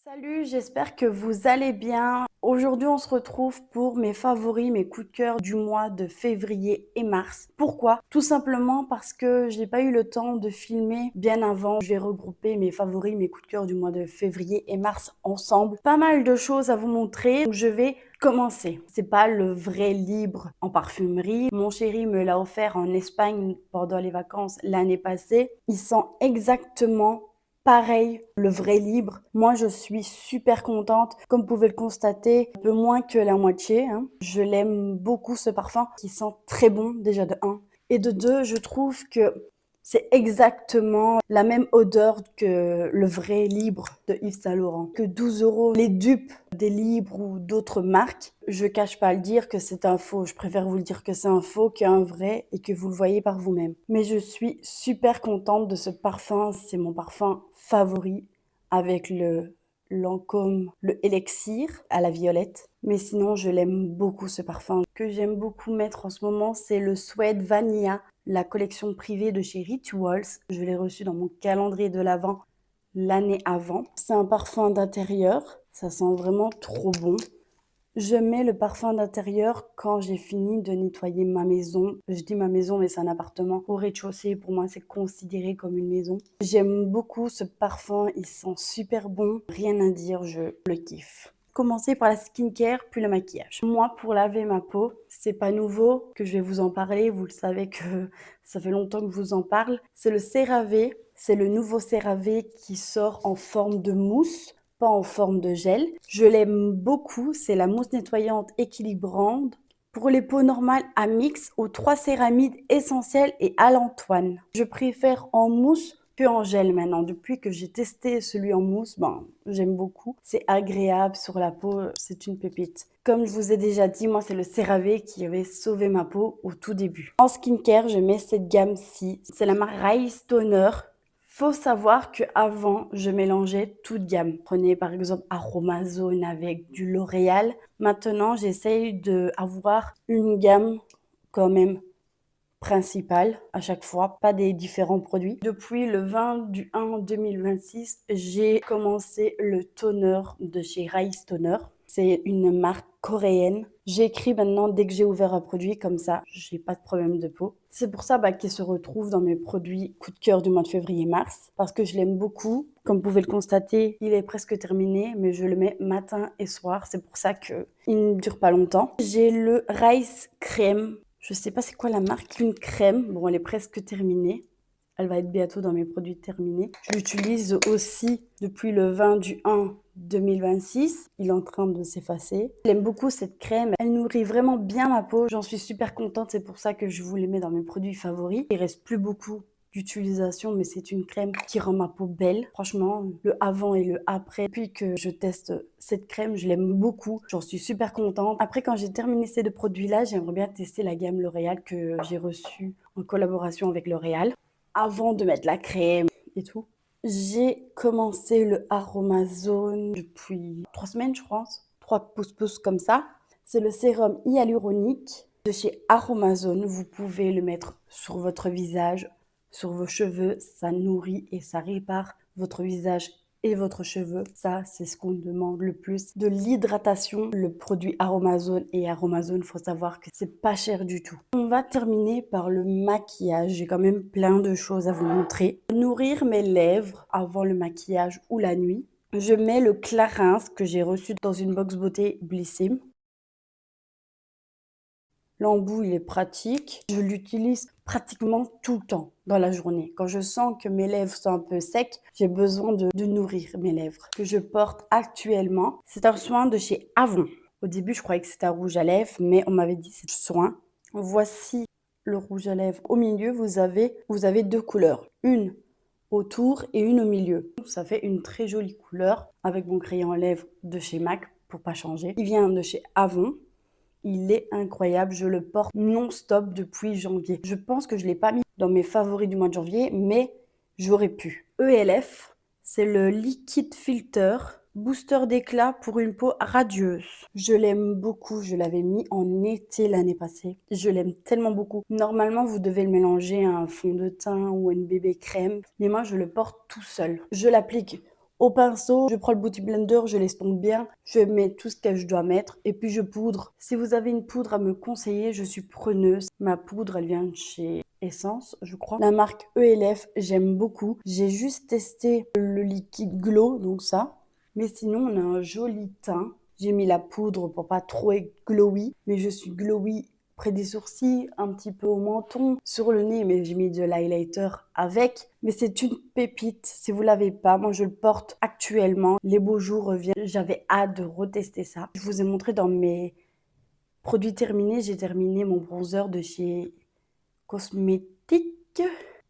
Salut, j'espère que vous allez bien. Aujourd'hui, on se retrouve pour mes favoris, mes coups de cœur du mois de février et mars. Pourquoi? Tout simplement parce que j'ai pas eu le temps de filmer bien avant. Je vais regrouper mes favoris, mes coups de cœur du mois de février et mars ensemble. Pas mal de choses à vous montrer. Donc, je vais commencer. C'est pas le vrai livre en parfumerie. Mon chéri me l'a offert en Espagne pendant les vacances l'année passée. Il sent exactement pareil, le vrai libre. Moi, je suis super contente. Comme vous pouvez le constater, un peu moins que la moitié, hein. Je l'aime beaucoup, ce parfum, qui sent très bon, déjà de un. Et de deux, je trouve que c'est exactement la même odeur que le vrai libre de Yves Saint Laurent. Que 12 euros, les dupes des libres ou d'autres marques, je cache pas à le dire que c'est un faux. Je préfère vous le dire que c'est un faux qu'un vrai et que vous le voyez par vous-même. Mais je suis super contente de ce parfum. C'est mon parfum favori avec le Lancôme, le Elixir à la violette. Mais sinon, je l'aime beaucoup ce parfum. Ce que j'aime beaucoup mettre en ce moment, c'est le Suede Vanilla, la collection privée de chez Rituals. Je l'ai reçu dans mon calendrier de l'Avent l'année avant. C'est un parfum d'intérieur. Ça sent vraiment trop bon. Je mets le parfum d'intérieur quand j'ai fini de nettoyer ma maison. Je dis ma maison, mais c'est un appartement au rez-de-chaussée. Pour moi, c'est considéré comme une maison. J'aime beaucoup ce parfum. Il sent super bon. Rien à dire, je le kiffe. Commencer par la skincare, puis le maquillage. Moi, pour laver ma peau, c'est pas nouveau que je vais vous en parler. Vous le savez que ça fait longtemps que je vous en parle. C'est le CeraVe. C'est le nouveau CeraVe qui sort en forme de mousse, pas en forme de gel. Je l'aime beaucoup, c'est la mousse nettoyante équilibrante pour les peaux normales à mix aux 3 céramides essentielles et à l'Antoine. Je préfère en mousse que en gel maintenant. Depuis que j'ai testé celui en mousse, j'aime beaucoup. C'est agréable sur la peau, c'est une pépite. Comme je vous ai déjà dit, moi c'est le CeraVe qui avait sauvé ma peau au tout début. En skincare, je mets cette gamme-ci. C'est la marque Rice Toner. Faut savoir que avant, je mélangeais toute gamme. Prenez par exemple Aromazone avec du L'Oréal. Maintenant, j'essaye d'avoir une gamme quand même principale à chaque fois, pas des différents produits. Depuis le 20 du 1 2026, j'ai commencé le toner de chez Rice Toner. C'est une marque coréenne. J'écris maintenant dès que j'ai ouvert un produit, comme ça, j'ai pas de problème de peau. C'est pour ça qu'il se retrouve dans mes produits coup de cœur du mois de février-mars, parce que je l'aime beaucoup. Comme vous pouvez le constater, il est presque terminé, mais je le mets matin et soir. C'est pour ça que il ne dure pas longtemps. J'ai le Rice Crème. Je sais pas c'est quoi la marque. Une crème. Bon, elle est presque terminée. Elle va être bientôt dans mes produits terminés. Je l'utilise aussi depuis le 20 du 1 2026. Il est en train de s'effacer. J'aime beaucoup cette crème. Elle nourrit vraiment bien ma peau. J'en suis super contente. C'est pour ça que je vous les mets dans mes produits favoris. Il reste plus beaucoup d'utilisation, mais c'est une crème qui rend ma peau belle. Franchement, le avant et le après, depuis que je teste cette crème, je l'aime beaucoup. J'en suis super contente. Après, quand j'ai terminé ces deux produits-là, j'aimerais bien tester la gamme L'Oréal que j'ai reçue en collaboration avec L'Oréal. Avant de mettre la crème et tout, j'ai commencé le Aromazone depuis 3 semaines, je pense. 3 pouces comme ça. C'est le sérum hyaluronique de chez Aromazone. Vous pouvez le mettre sur votre visage, sur vos cheveux. Ça nourrit et ça répare votre visage et votre cheveu. Ça, c'est ce qu'on demande le plus. De l'hydratation, le produit Aromazone. Et Aromazone, faut savoir que c'est pas cher du tout. On va terminer par le maquillage. J'ai quand même plein de choses à vous montrer. Nourrir mes lèvres avant le maquillage ou la nuit. Je mets le Clarins que j'ai reçu dans une box beauté Blissim. L'embout, il est pratique. Je l'utilise pratiquement tout le temps dans la journée. Quand je sens que mes lèvres sont un peu secs, j'ai besoin de nourrir mes lèvres. Que je porte actuellement, c'est un soin de chez Avon. Au début, je croyais que c'était un rouge à lèvres, mais on m'avait dit que c'est du soin. Voici le rouge à lèvres. Au milieu, vous avez 2 couleurs. Une autour et une au milieu. Ça fait une très jolie couleur avec mon crayon à lèvres de chez MAC pour pas changer. Il vient de chez Avon. Il est incroyable, je le porte non-stop depuis janvier. Je pense que je ne l'ai pas mis dans mes favoris du mois de janvier, mais j'aurais pu. ELF, c'est le Liquid Filter Booster d'éclat pour une peau radieuse. Je l'aime beaucoup, je l'avais mis en été l'année passée. Je l'aime tellement beaucoup. Normalement, vous devez le mélanger à un fond de teint ou à une bébé crème, mais moi, je le porte tout seul. Je l'applique Au pinceau, je prends le Beauty Blender, je l'estompe bien, je mets tout ce que je dois mettre et puis je poudre. Si vous avez une poudre à me conseiller, je suis preneuse. Ma poudre, elle vient de chez Essence, je crois. La marque ELF, j'aime beaucoup. J'ai juste testé le liquide Glow, donc ça. Mais sinon, on a un joli teint. J'ai mis la poudre pour pas trop être glowy, mais je suis glowy près des sourcils, un petit peu au menton, sur le nez, mais j'ai mis de l'highlighter avec. Mais c'est une pépite. Si vous l'avez pas, moi je le porte actuellement. Les beaux jours reviennent. J'avais hâte de retester ça. Je vous ai montré dans mes produits terminés, j'ai terminé mon bronzer de chez Cosmétique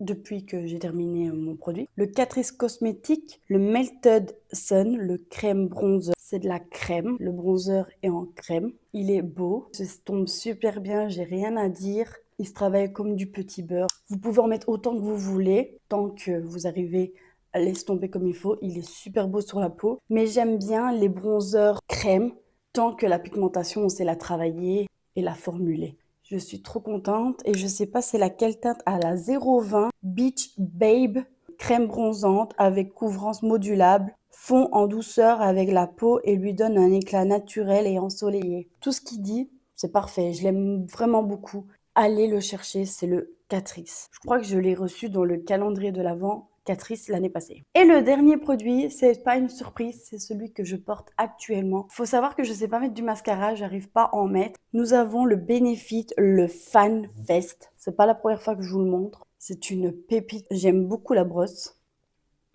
depuis que j'ai terminé mon produit. Le Catrice Cosmétique, le Melted Sun, le crème bronzer. C'est de la crème. Le bronzer est en crème. Il est beau. Il se tombe super bien. J'ai rien à dire. Il se travaille comme du petit beurre. Vous pouvez en mettre autant que vous voulez, tant que vous arrivez à l'estomper comme il faut. Il est super beau sur la peau. Mais j'aime bien les bronzers crème, tant que la pigmentation, on sait la travailler et la formuler. Je suis trop contente et je sais pas c'est laquelle teinte à la 020 Beach Babe crème bronzante avec couvrance modulable, fond en douceur avec la peau et lui donne un éclat naturel et ensoleillé. Tout ce qu'il dit, c'est parfait, je l'aime vraiment beaucoup. Allez le chercher, c'est le Catrice. Je crois que je l'ai reçu dans le calendrier de l'Avent Catrice l'année passée. Et le dernier produit, c'est pas une surprise, c'est celui que je porte actuellement. Faut savoir que je sais pas mettre du mascara, j'arrive pas à en mettre. Nous avons le Benefit, le Fan Fest. C'est pas la première fois que je vous le montre. C'est une pépite. J'aime beaucoup la brosse.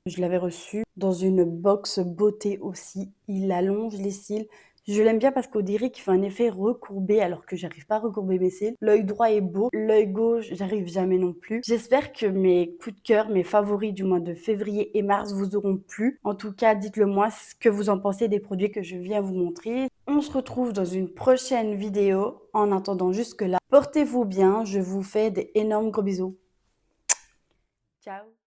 Je l'avais reçu dans une box beauté aussi. Il allonge les cils. Je l'aime bien parce qu'on dirait qu'il fait un effet recourbé alors que j'arrive pas à recourber mes cils. L'œil droit est beau, l'œil gauche, j'arrive jamais non plus. J'espère que mes coups de cœur, mes favoris du mois de février et mars vous auront plu. En tout cas, dites-le moi ce que vous en pensez des produits que je viens vous montrer. On se retrouve dans une prochaine vidéo. En attendant jusque-là, portez-vous bien. Je vous fais d'énormes gros bisous. Ciao!